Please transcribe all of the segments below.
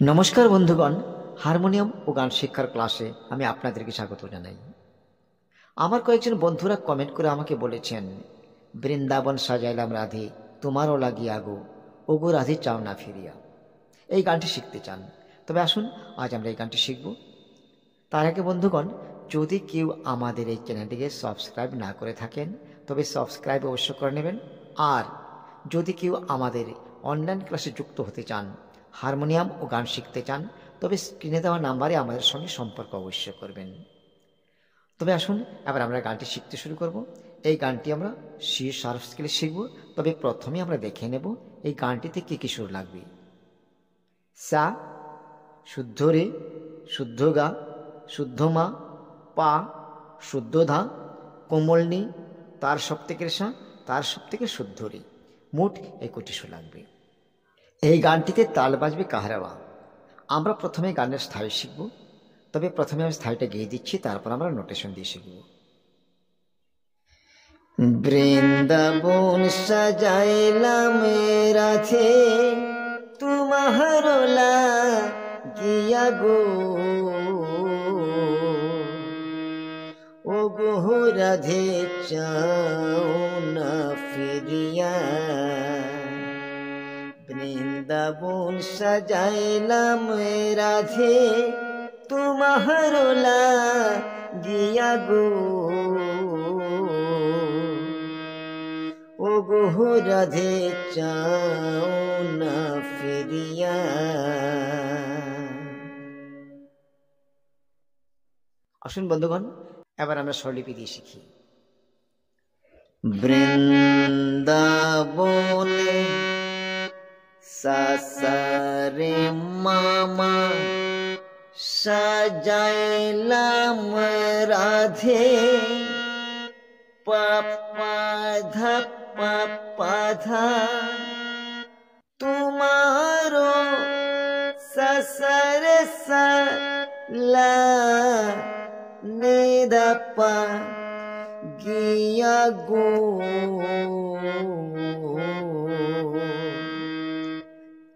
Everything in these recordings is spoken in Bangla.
নমস্কার বন্ধুগণ, হারমোনিয়াম ও গান শিক্ষার ক্লাসে আমি আপনাদেরকে স্বাগত জানাই। আমার কয়েকজন বন্ধুরা কমেন্ট করে আমাকে বলেছেন, বৃন্দাবন সাজাইলাম রাধে তোমারও লাগিয়া গো, ওগো রাধে চাও না ফিরিয়া। এই গানটি শিখতে চান? তবে আসুন আজ আমরা এই গানটি শিখব। তার আগে বন্ধুগণ, যদি কেউ আমাদের এই চ্যানেলটিকে সাবস্ক্রাইব না করে থাকেন তবে সাবস্ক্রাইব অবশ্য করে নেবেন। আর যদি কেউ আমাদের অনলাইন ক্লাসে যুক্ত হতে চান, হারমোনিয়াম ও গান শিখতে চান, তবে স্ক্রিনে দেওয়া নাম্বারে আমাদের সঙ্গে সম্পর্ক অবশ্য করবেন। তবে আসুন এবার আমরা গানটি শিখতে শুরু করব। এই গানটি আমরা সি শার্প স্কেলে শিখব। তবে প্রথমে আমরা দেখে নেব এই গানটিতে কী কী সুর লাগবে। সা, শুদ্ধ রে, শুদ্ধ গা, শুদ্ধ মা, পা, শুদ্ধ ধা, কোমল নি, তার সপ্তকের সা, তার সপ্তকের শুদ্ধ রে, মোট 21টি সুর লাগবে। এই গানটিতে তাল বাজবে কাহারাবা। আমরা প্রথমে গানের স্থায়ী শিখব। তবে প্রথমে আমি স্থায়ীটা গেয়ে দিচ্ছি, তারপর আমরা নোটেশন দিয়ে শিখব। বৃন্দাবন সাজাইলাম রাধে তোমারো লাগিয়া গো, ও গো রাধে চাও না ফিরিয়া। বৃন্দাবন সাজাইলাম রাধে তোমারো লাগিয়া গো, ও গো রাধে চাও না ফিরিয়া। আসুন বন্ধুগণ, এবার আমরা স্বরলিপি দিয়ে শিখি। বৃন্দাবনে সা সা রে মামা সাজাইলাম রাধে পা পা ধা পা পা ধা, তোমারো সা সা রে সা লা নে দা পা গিয়া গো,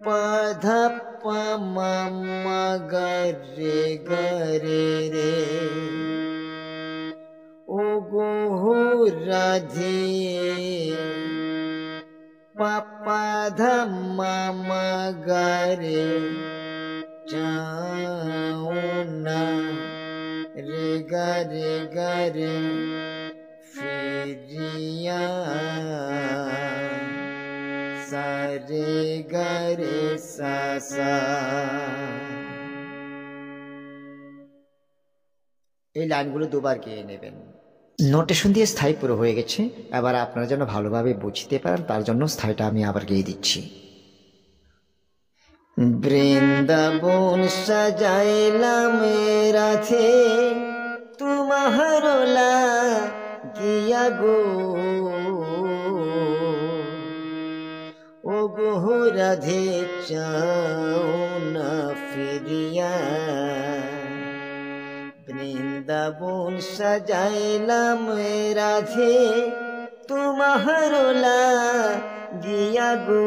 পা ধা পা মা মা গা রে গা রে রে, ও গো রাধে পা পা ধা মা মা গা রে চাও না রে গা রে ফিরিয়া। সা রে গা রে সা সা। এই লাইনগুলো দুবার গেয়ে নেবেন। নোটেশন দিয়ে স্থায়ী পুরো হয়ে গেছে। এবার আপনারা যেন ভালোভাবে বুঝতে পারেন তার জন্য স্থায়ীটা আমি আবার গেয়ে দিচ্ছি। বৃন্দাবন সাজাইলাম রাধে তোমারো লাগিয়া গো, ও গো রাধে চাও না ফিরিয়া। বৃন্দাবন সাজাইলাম রাধে তোমারো লাগিয়া গো,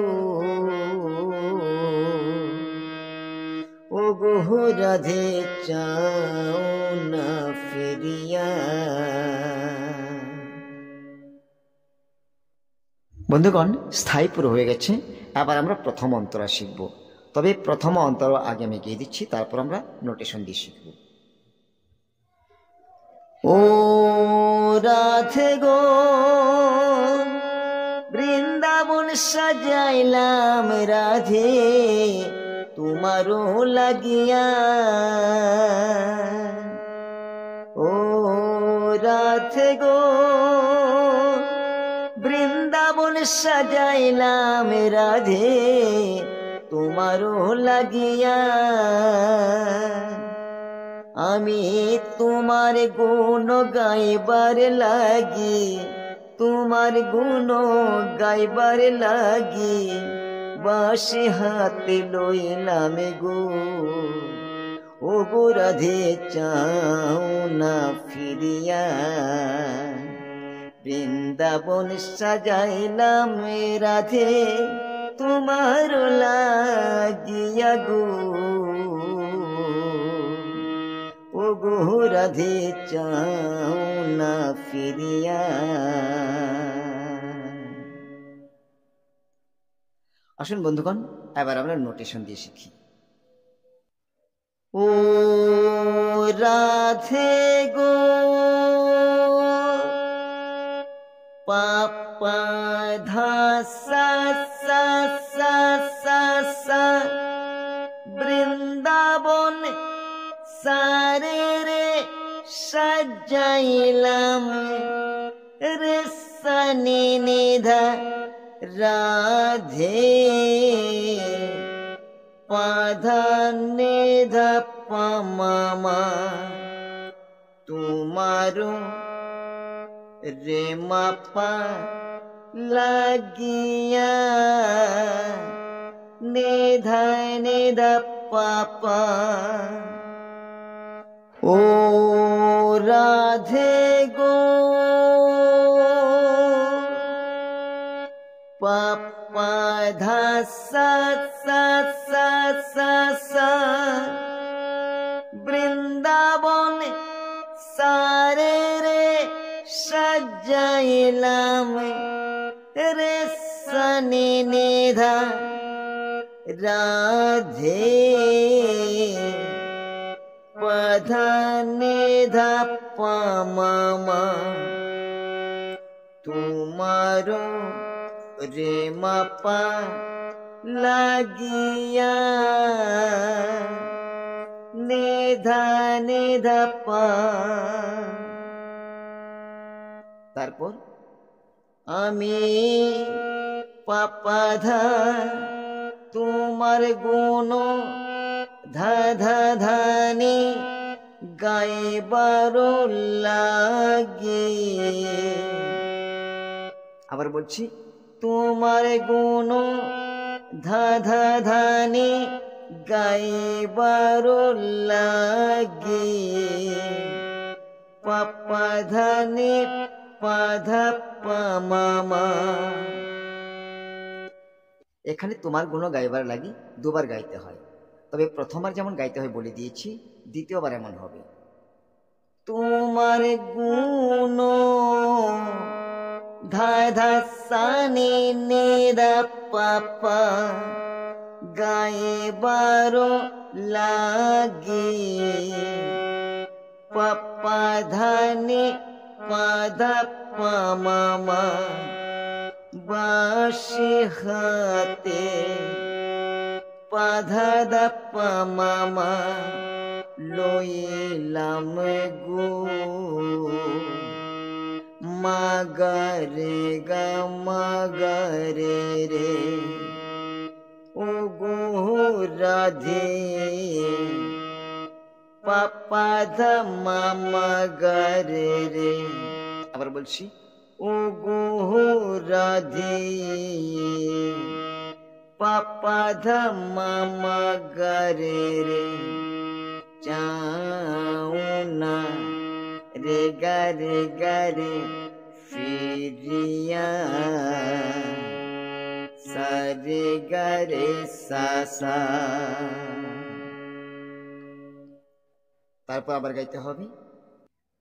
ও গো রাধে চাও না ফিরিয়া। বন্ধুগণ, স্থায়ী পুরো হয়ে গেছে। এবার আমরা প্রথম অন্তরা শিখব। তবে প্রথম অন্তরা আগে আমি গিয়ে দিচ্ছি, তারপর আমরা নোটেশন দিয়ে শিখব। ও রাধে গো, বৃন্দাবন সাজাইলাম রাধে তোমারও লাগিয়া, ও রাধে গো, বৃন্দাবন সাজাইলাম রাধে তোমারও লাগিয়া। আমি তোমার গুণ গাইবার লাগি, তোমার গুণ গাইবার লাগি বাঁশি হাতে লইলাম গো, ও গো রাধে চাও না ফিরিয়া। বৃন্দাবন সাজাইলাম রাধে তোমার লাগিয়া গো ও গো রাধে চাও না ফিরিয়া। আসুন বন্ধুগণ, এবার আমরা নোটেশন দিয়ে শিখি। ও রাধে গো পাপা ধা সা সা সা সা সা বৃন্দাবন সারে রে সাজাইলাম রে সনি নিধা রাধে পাধা নিধা পামামা তোমারো রে মাপা লাগিয়া নিধা নিধা পাপা। ও রাধে গো পাপা ধা সা সা সা সা সা বৃন্দাবন সারে রে সাজাইলাম রে সনি নিধা রাধে পাধা নিধা পামামা তোমারো রে মাপা লাগিয়া নিধা নিধা পা। তারপর আমি পাপাধা তোমার গুণ ধা ধা ধানি গাইবার লাগি। আবার বলছি, তোমার গুণ ধা ধা ধানি গাইবার লাগি পাপা ধানি পাধা পামামা। এখানে তোমার গুণ গাইবার লাগি দুবার গাইতে হয়, তবে প্রথমবার যেমন গাইতে হয় বলে দিয়েছি, দ্বিতীয়বার এমন হবে। তোমার গুণ ধা ধা সানি নিধা পাপা গাইবার লাগি পাপা ধানি পাধা পামামা বাঁশি হাতে পাধা দা পামামা লইলাম গো মাগারে গা মাগারে রে ও গো রাধে পাপা ধা মামা গারে রে। আবার বলছি, ও গো রাধে পাপা ধা মামা গারে রে চাও না রে গারে গারে ফিরিয়া সারে গারে সাসা। তারপর আবার গাইতে হবে,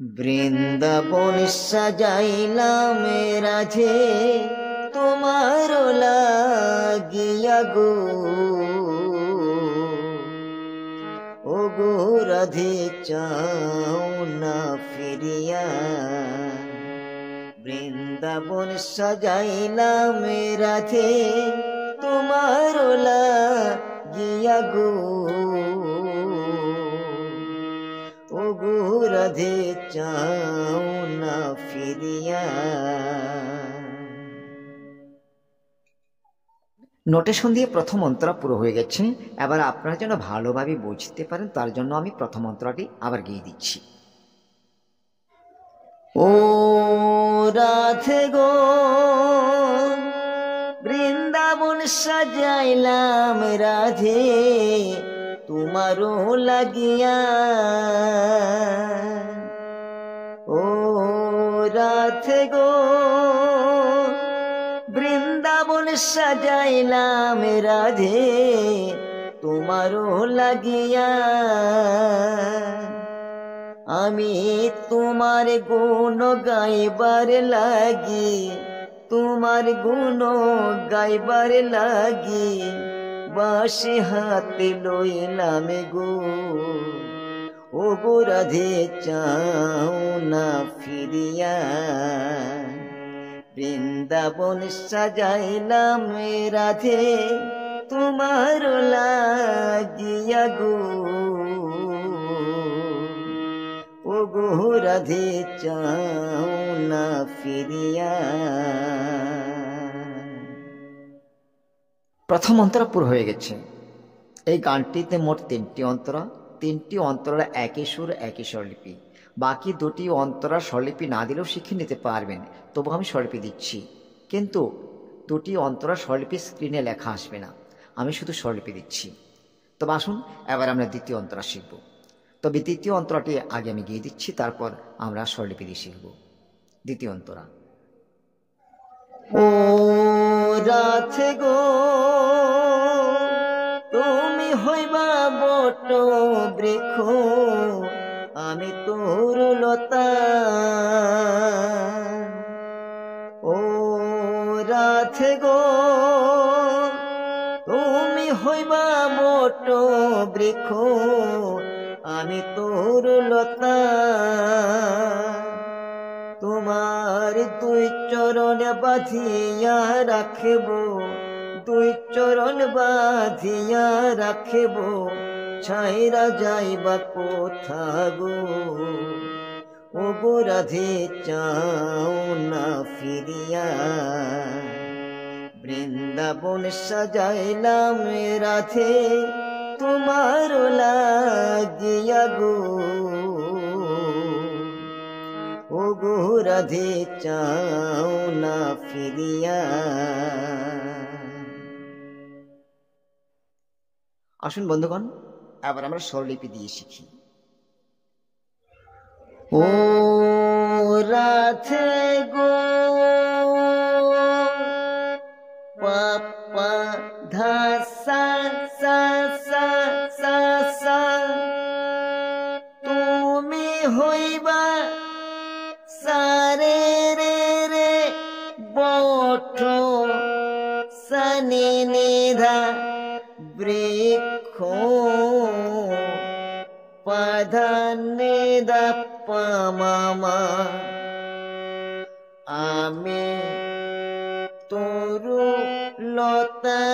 বৃন্দাবন সাজাইলাম রাধে তোমার লাগিয়া গো ও গো রাধে চাও না ফিরিয়া। বৃন্দাবন সাজাইলাম রাধে তোমার লাগিয়া গো ও গো রাধে চাও না ফিরিয়া। নোটেশন দিয়ে প্রথম অন্তরা পুরো হয়ে গেছে। এবার আপনারা যেন ভালোভাবে বুঝতে পারেন তার জন্য আমি প্রথম অন্তরাটি আবার গিয়ে দিচ্ছি। ও রাধে গো বৃন্দাবন সাজাইলাম রাধে তোমারও লাগিয়া ও রাধে গো বৃন্দাবন সাজাইলাম রাধে তোমারও লাগিয়া, আমি তোমার গুণ গাইবার লাগি, তোমার গুণ গাইবার লাগি বাঁশি হাতে লইলাম গো। ও গো রাধে চাও না ফিরিয়া, বৃন্দাবন সাজাইলাম রাধে তোমার লাগিয়া গো। ও গো রাধে চাও না ফিরিয়া। প্রথম অন্তরা পুরো হয়ে গেছে। এই গানটিতে মোট 3টি অন্তরা, 3টি অন্তরা একই সুর একই স্বরলিপি। বাকি 2টি অন্তরা স্বরলিপি না দিলেও শিখে নিতে পারবেন, তবু আমি স্বরলিপি দিচ্ছি। কিন্তু 2টি অন্তরা স্বরলিপি স্ক্রিনে লেখা আসবে না, আমি শুধু স্বরলিপি দিচ্ছি। তবে আসুন এবার আমরা দ্বিতীয় অন্তরা শিখব। তবে দ্বিতীয় অন্তরাটি আগে আমি গিয়ে দিচ্ছি, তারপর আমরা স্বরলিপি দিয়ে শিখব। দ্বিতীয় অন্তরা। ও রাধে গো তুমি হইবা বট বৃক্ষ, আমি তোর লতা। ও রাধে গো তুমি হইবা বট বৃক্ষ, আমি তোর লতা। তোমার 2 চরণ বাঁধিয়া রাখব, 2 চরণ বাঁধিয়া রাখব, ছাইরা যাইবা কোথা গো। ও গো রাধে চাও না ফিরিয়া, বৃন্দাবন সাজাইলাম রাধে তোমার লাগিয়া গো। ও গো রাধে চাও না ফিরিয়া। আসুন বন্ধুগণ, এবার আমরা স্বরলিপি দিয়ে শিখি। ও রাধে গো পাপা ধা সা সা সা সা সা, তুমি হইবা সারে রে রে বট সানি নিধা বৃক্ষ, পাধানে দা পামামা, আমি তোরু লতা।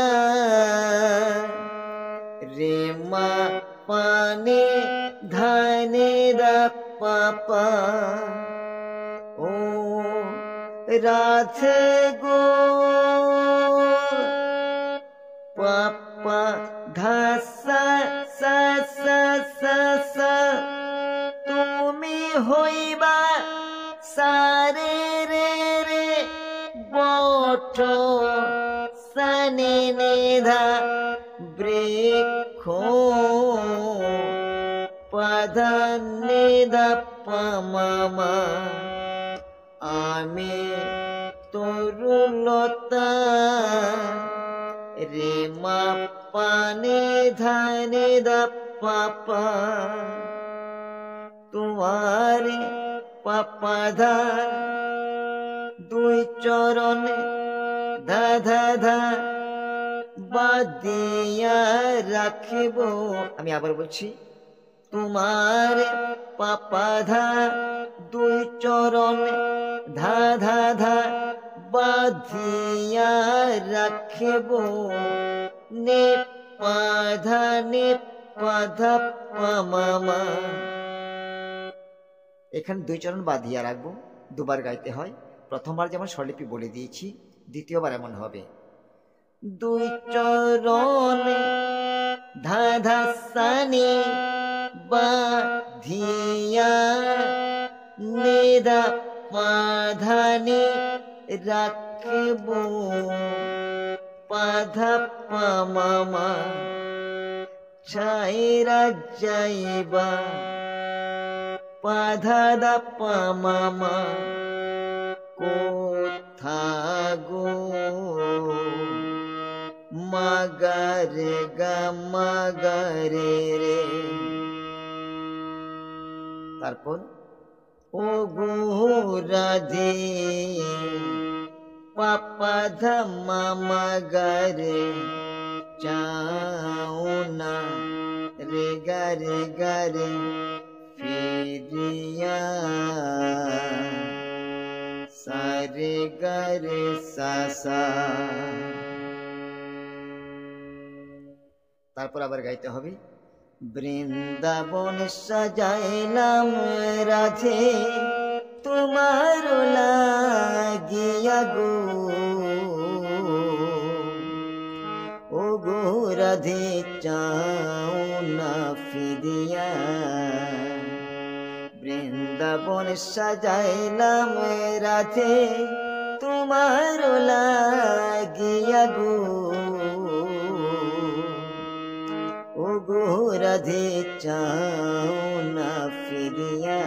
রে মা পানে ধানে দা পাপা। ও রাধে গো পাপা ধা সা সা সা সা সা, তুমি হইবা সারে রে রে বট সানি নিধা বৃক্ষ, পাধানে দা পামামা, আমি তোর লতা। রে মা পানে ধানে দা পাপা, তোমার পাপা ধা 2 চরণ ধা ধা ধা বাঁধিয়া রাখিব। আমি আবার বলছি, তোমার পাপা ধা 2 চরণ ধা ধা ধা বাঁধিয়া রাখিব, নে পাধা নে পাধা পামামা। এখানে 2 চরণ বাঁধিয়া রাখবো, 2বার গাইতে হয়। প্রথমবার যেমন স্বরলিপি বলে দিয়েছি, দ্বিতীয়বার এমন হবে। 2 চরণ ধা ধা সানি বাঁধিয়া নিধা পাধানি রাখিব, পাধা পামামা, ছাইরা যাইবা পাধা দা পামামা কোথা গো। মাগারে গা মাগারে রে। তারপর ও গো রাধে পাপা ধামা মাগারে চাও না রে গারে গারে ফিরিয়া সারে গারে সাসা। তারপর আবার গাইতে হবে বৃন্দাবন সাজাইলাম রাধে তোমার লাগিয়া গো। ও গো রাধে চাও না ফিরিয়া বৃন্দাবন সাজাইলাম রাধে তোমার লাগিয়া গো। ও গো রাধে চাও না ফিরিয়া।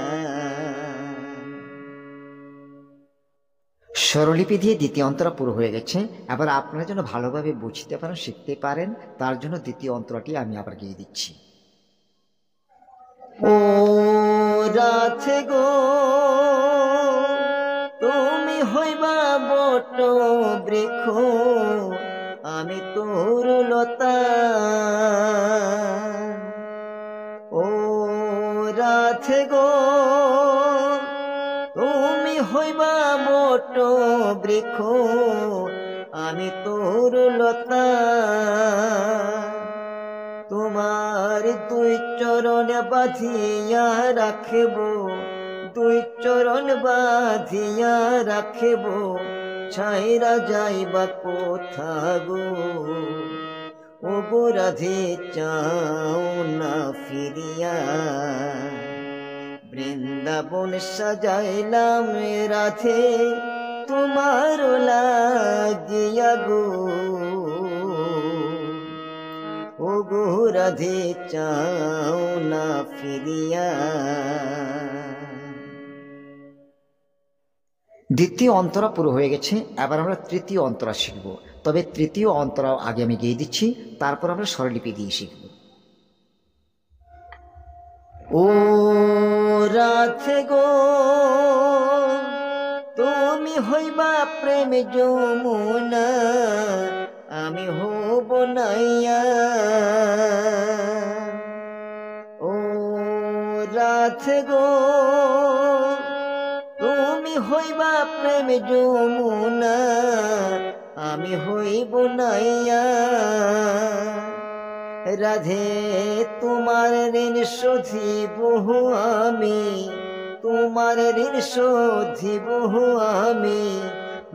স্বরলিপি দিয়ে দ্বিতীয় অন্তরা পুরো হয়ে গেছে। এবার আপনারা যেন ভালোভাবে বুঝতে পারেন, শিখতে পারেন, তার জন্য দ্বিতীয় অন্তরাটি আমি আবার গিয়ে দিচ্ছি। ও রাধে গো তুমি হইবা বট বৃক্ষ আমি তোর লতা। ও রাধে গো তুমি হইবা বট বৃক্ষ আমি তোর লতা। তোমার দুই চরণ বাঁধিয়া রাখব, দুই চরণ বাঁধিয়া রাখব, ছাইরা যাইবা কোথা গো। ও গো রাধে চাও না ফিরিয়া বৃন্দাবন সাজাইলাম রাধে তোমার লাগিয়া গো। ও গো রাধে চাও না ফিরিয়া। দ্বিতীয় অন্তরা পুরো হয়ে গেছে। এবার আমরা তৃতীয় অন্তরা শিখব। তবে তৃতীয় অন্তরা আগে আমি গিয়ে দিচ্ছি, তারপর আমরা স্বরলিপি দিয়ে শিখব। ও রাধে গো তুমি হইবা প্রেম যমুনা আমি হব নাইয়া। ও রাধে গো তুমি হইবা প্রেম যমুনা আমি হইব নাইয়া। রাধে তোমার ঋণ শোধিব আমি, তোমার ঋণ শোধিব আমি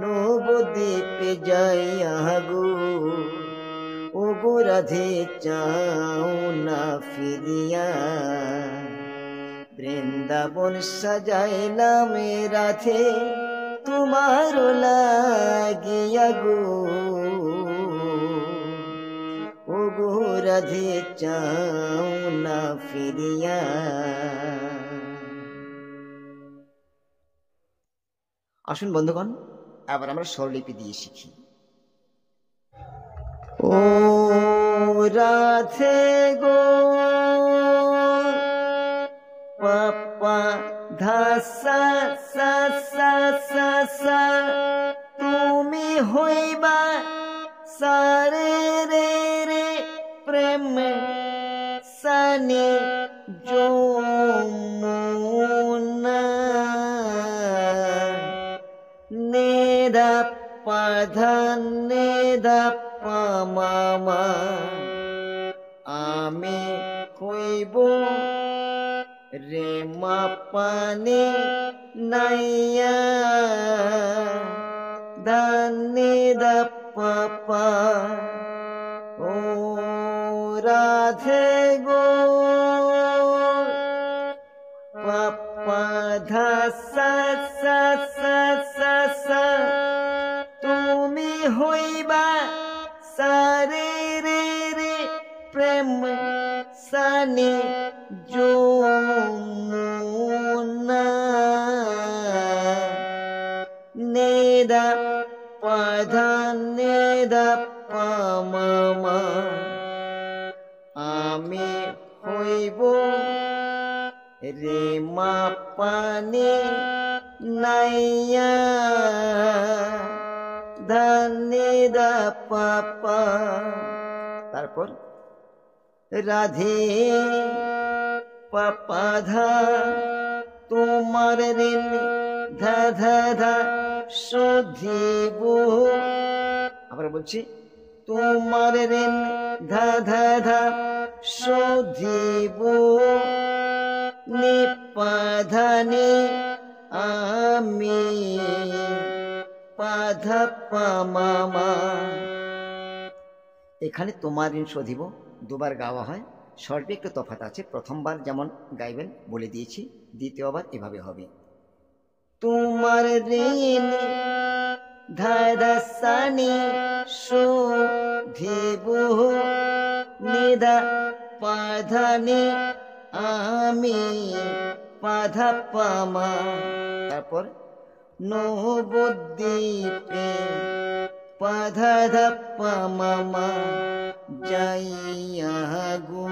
নবদ্বীপে যাইয়া গো। ও গো রাধে চাও না ফিরিয়া বৃন্দাবন সাজাইলাম রাধে তোমার লাগিয়া গো। ও গো রাধে চাও না ফিরিয়া। আসুন বন্ধুগণ, এবার আমরা স্বরলিপি দিয়ে শিখি। ও রাধে গো পাপা ধা সা সা সা সা সা তুমি হইবা সারে রে রে প্রেম সানি যমুনা। নেদা পাধা নেদা পামামা আমি হইব রে মা পানে নাইয়া। ধানে দা পাপা ও রাধে গো পাপা ধা সা সা সা সা সা তুমি হইবা সারে রে রে প্রেম সানি যমুনা। নেদা পাধা নেদা পামা হইব রে মা পানে নাইয়া ধানে দা পাপা। তারপর রাধে পাপা ধা তোমার ঋণ ধা ধা ধা শোধিব। আবার বলছি তোমার ঋণ ধা ধা ধা শোধিব নিপাধানে আমি পাধা পামামা। এখানে তোমার ঋণ শোধিব দুবার গাওয়া হয়, স্বর্বে একটু তফাৎ আছে। প্রথমবার যেমন গাইবেন বলে দিয়েছি, দ্বিতীয়বার এভাবে হবে তোমার ঋণ ধাধা সানি শোধিব নিধা পাধানি আমি পাধা পামা। তারপর নবদ্বীপে পাধা ধা পামামা যাইয়া গো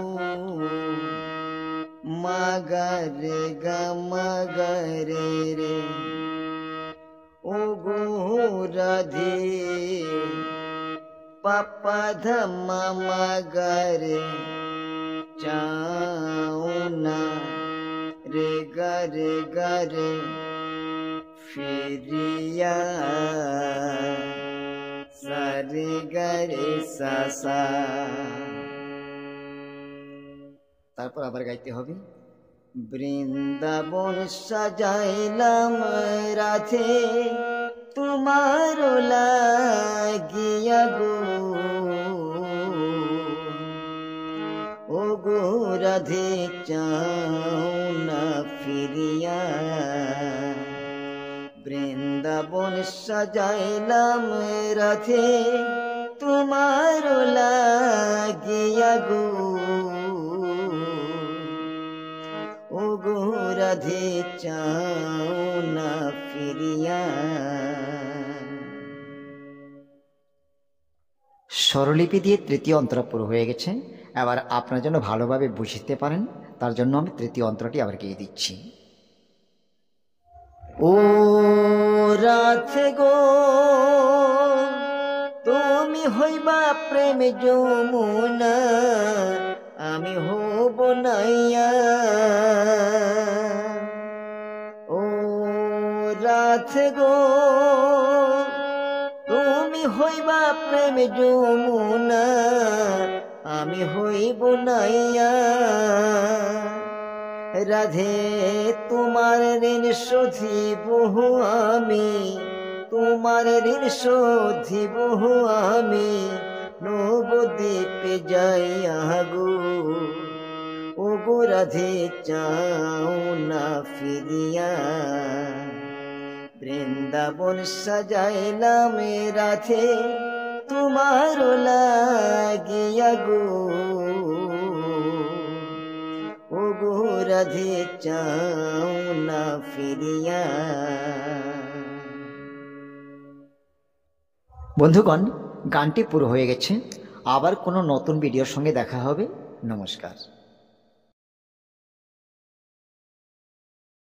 মাগারে গা মাগারে রে ও গো রাধে পাপা ধা মামা গারে চাউনা রে গারে গারে ফিরিয়া সারে গারে সাসা। তারপর আবার গাইতে হবে বৃন্দাবন সাজাইলাম রাধে তোমার লাগিয়া গো ও গো রাধে চাউনা ফিরিয়া। বৃন্দাবন সাজাইলাম রাধে তোমার লাগিয়া গো ও গো রাধে চাউনা ফিরিয়া। স্বরলিপি দিয়ে তৃতীয় অন্তরা পুরো হয়ে গেছে। এবার আপনার জন্য ভালোভাবে বুঝতে পারেন তার জন্য আমি তৃতীয় অন্তরাটি আবার গিয়ে দিচ্ছি। ও রাধে গো তুমি হইবা প্রেম যমুনা আমি হব নাইয়া। ও রাধে গো তুমি হইবা প্রেম যমুনা আমি হইব নাইয়া। রাধে তোমার ঋণ শোধিব আমি তোমার ঋণ শোধিব আমি নবদ্বীপে যাইয়া গো ও গো রাধে চাউনা ফিরিয়া। বৃন্দাবন সাজাইলাম রাধে তোমার লাগিয়া গো ও গো রাধে চাউনা ফিরিয়া। বন্ধুগণ, গানটি পুরো হয়ে গেছে। আবার কোনো নতুন ভিডিওর সঙ্গে দেখা হবে। নমস্কার।